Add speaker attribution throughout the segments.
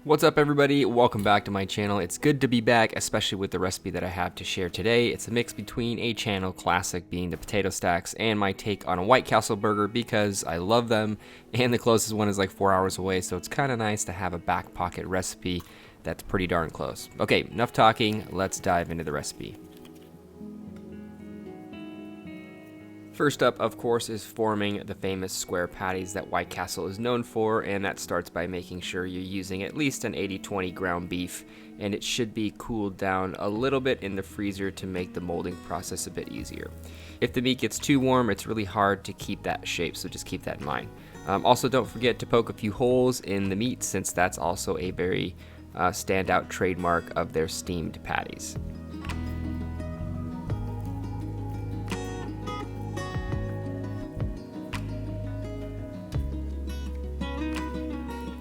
Speaker 1: What's up everybody, welcome back to my channel. It's good to be back, especially with the recipe that I have to share today. It's a mix between a channel classic being the potato stacks and my take on a White Castle burger because I love them and the closest one is like 4 hours away, so it's kind of nice to have a back pocket recipe that's pretty darn close. Okay, enough talking, let's dive into the recipe. First up, of course, is forming the famous square patties that White Castle is known for, and that starts by making sure you're using at least an 80-20 ground beef, and it should be cooled down a little bit in the freezer to make the molding process a bit easier. If the meat gets too warm, it's really hard to keep that shape, so just keep that in mind. Also, don't forget to poke a few holes in the meat, since that's also a very standout trademark of their steamed patties.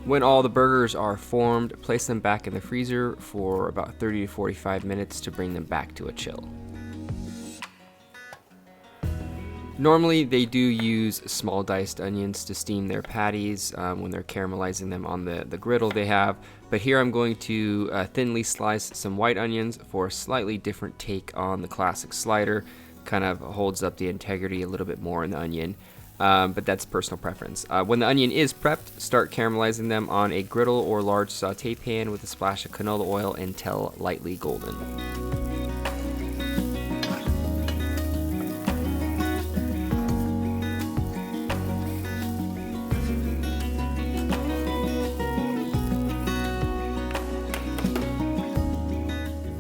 Speaker 1: When all the burgers are formed, place them back in the freezer for about 30 to 45 minutes to bring them back to a chill. Normally they do use small diced onions to steam their patties when they're caramelizing them on the griddle they have, but here I'm going to thinly slice some white onions for a slightly different take on the classic slider. Kind of holds up the integrity a little bit more in the onion. But that's personal preference. When the onion is prepped, start caramelizing them on a griddle or large saute pan with a splash of canola oil until lightly golden.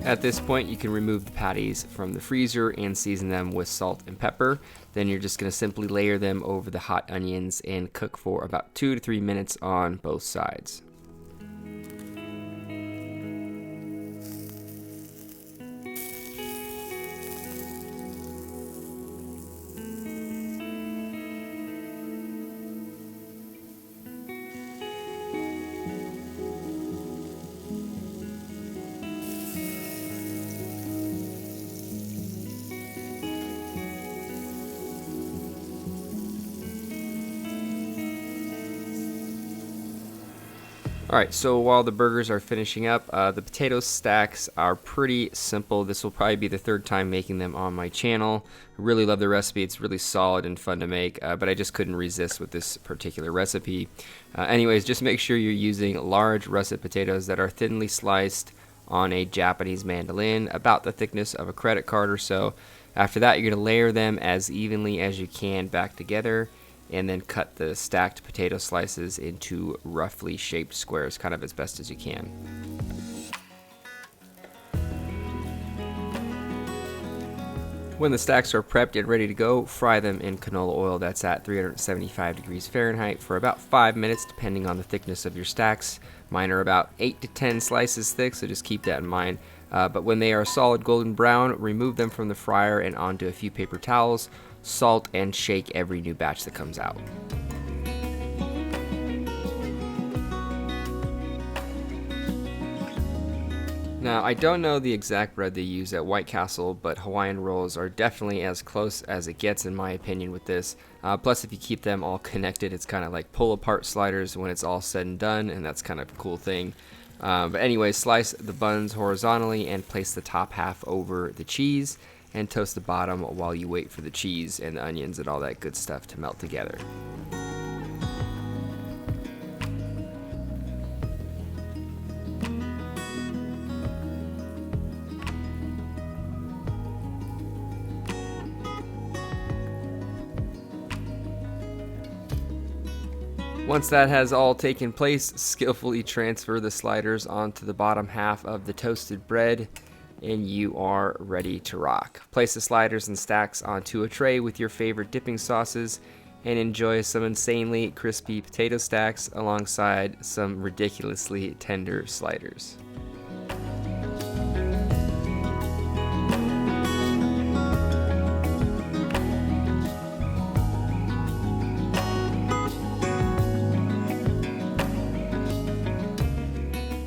Speaker 1: At this point, you can remove the patties from the freezer and season them with salt and pepper. Then you're just going to simply layer them over the hot onions and cook for about 2 to 3 minutes on both sides. Alright, so while the burgers are finishing up, the potato stacks are pretty simple. This will probably be the third time making them on my channel. I really love the recipe. It's really solid and fun to make, but I just couldn't resist with this particular recipe. Anyways, just make sure you're using large russet potatoes that are thinly sliced on a Japanese mandolin, about the thickness of a credit card or so. After that, you're going to layer them as evenly as you can back together, and then cut the stacked potato slices into roughly shaped squares, kind of as best as you can. When the stacks are prepped and ready to go, fry them in canola oil that's at 375 degrees Fahrenheit for about 5 minutes, depending on the thickness of your stacks. Mine are about 8 to 10 slices thick, so just keep that in mind. But when they are solid golden brown, remove them from the fryer and onto a few paper towels. Salt and shake every new batch that comes out. Now, I don't know the exact bread they use at White Castle, but Hawaiian Rolls are definitely as close as it gets in my opinion with this. Plus, if you keep them all connected, it's kind of like pull-apart sliders when it's all said and done, and that's kind of a cool thing. But anyway, slice the buns horizontally and place the top half over the cheese, and toast the bottom while you wait for the cheese and the onions and all that good stuff to melt together. Once that has all taken place, skillfully transfer the sliders onto the bottom half of the toasted bread, and you are ready to rock. Place the sliders and stacks onto a tray with your favorite dipping sauces and enjoy some insanely crispy potato stacks alongside some ridiculously tender sliders.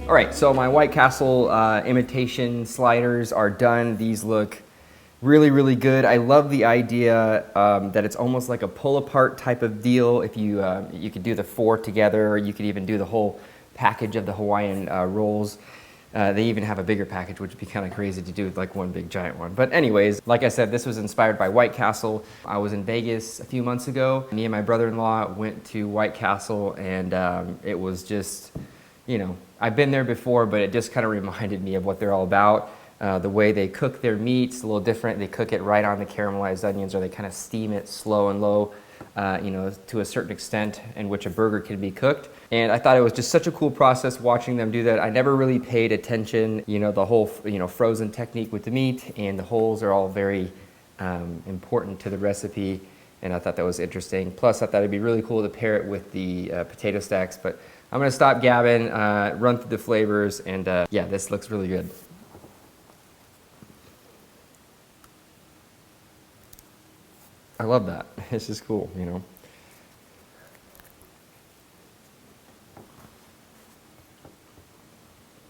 Speaker 1: All right, so my White Castle imitation sliders are done. These look really, really good. I love the idea that it's almost like a pull-apart type of deal. If you you could do the four together, or you could even do the whole package of the Hawaiian Rolls. They even have a bigger package, which would be kind of crazy to do with like one big giant one. But anyways, like I said, this was inspired by White Castle. I was in Vegas a few months ago. Me and my brother-in-law went to White Castle, and it was just, you know, I've been there before, but it just kind of reminded me of what they're all about. The way they cook their meat's a little different. They cook it right on the caramelized onions, or they kind of steam it slow and low, you know, to a certain extent in which a burger can be cooked. And I thought it was just such a cool process watching them do that. I never really paid attention, you know, the whole, you know, frozen technique with the meat, and the holes are all very important to the recipe. And I thought that was interesting. Plus, I thought it'd be really cool to pair it with the potato stacks. But I'm gonna stop gabbing, run through the flavors, and yeah, this looks really good. I love that. This is cool, you know.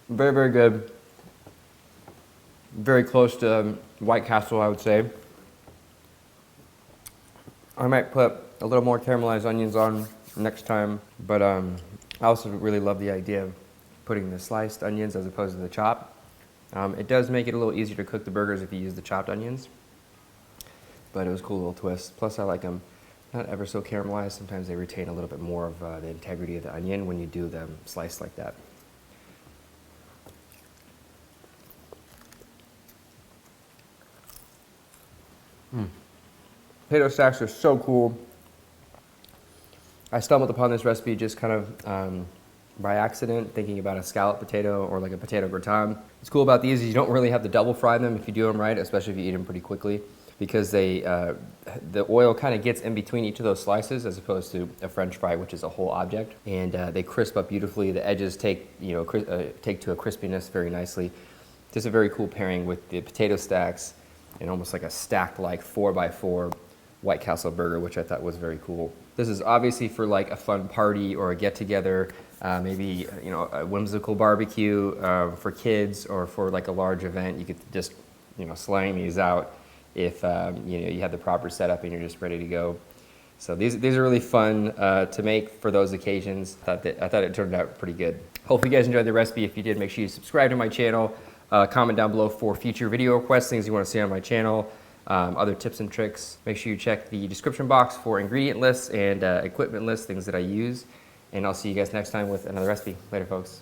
Speaker 1: Very, very good. Very close to White Castle, I would say. I might put a little more caramelized onions on next time, but I also really love the idea of putting the sliced onions as opposed to the chopped. It does make it a little easier to cook the burgers if you use the chopped onions, but it was a cool little twist. Plus, I like them not ever so caramelized. Sometimes they retain a little bit more of the integrity of the onion when you do them sliced like that. Potato stacks are so cool. I stumbled upon this recipe just kind of by accident, thinking about a scallop potato or like a potato gratin. What's cool about these is you don't really have to double fry them if you do them right, especially if you eat them pretty quickly, because they, the oil kind of gets in between each of those slices as opposed to a French fry, which is a whole object. And they crisp up beautifully. The edges take, you know, take to a crispiness very nicely. Just a very cool pairing with the potato stacks and almost like a stacked like 4x4 White Castle burger, which I thought was very cool. This is obviously for like a fun party or a get-together, maybe, you know, a whimsical barbecue for kids, or for like a large event. You could just, you know, slang these out if you know, you have the proper setup and you're just ready to go. So these are really fun to make for those occasions. I thought it turned out pretty good. Hope you guys enjoyed the recipe. If you did, make sure you subscribe to my channel. Comment down below for future video requests, things you want to see on my channel, other tips and tricks. Make sure you check the description box for ingredient lists and equipment lists, things that I use. And I'll see you guys next time with another recipe. Later, folks.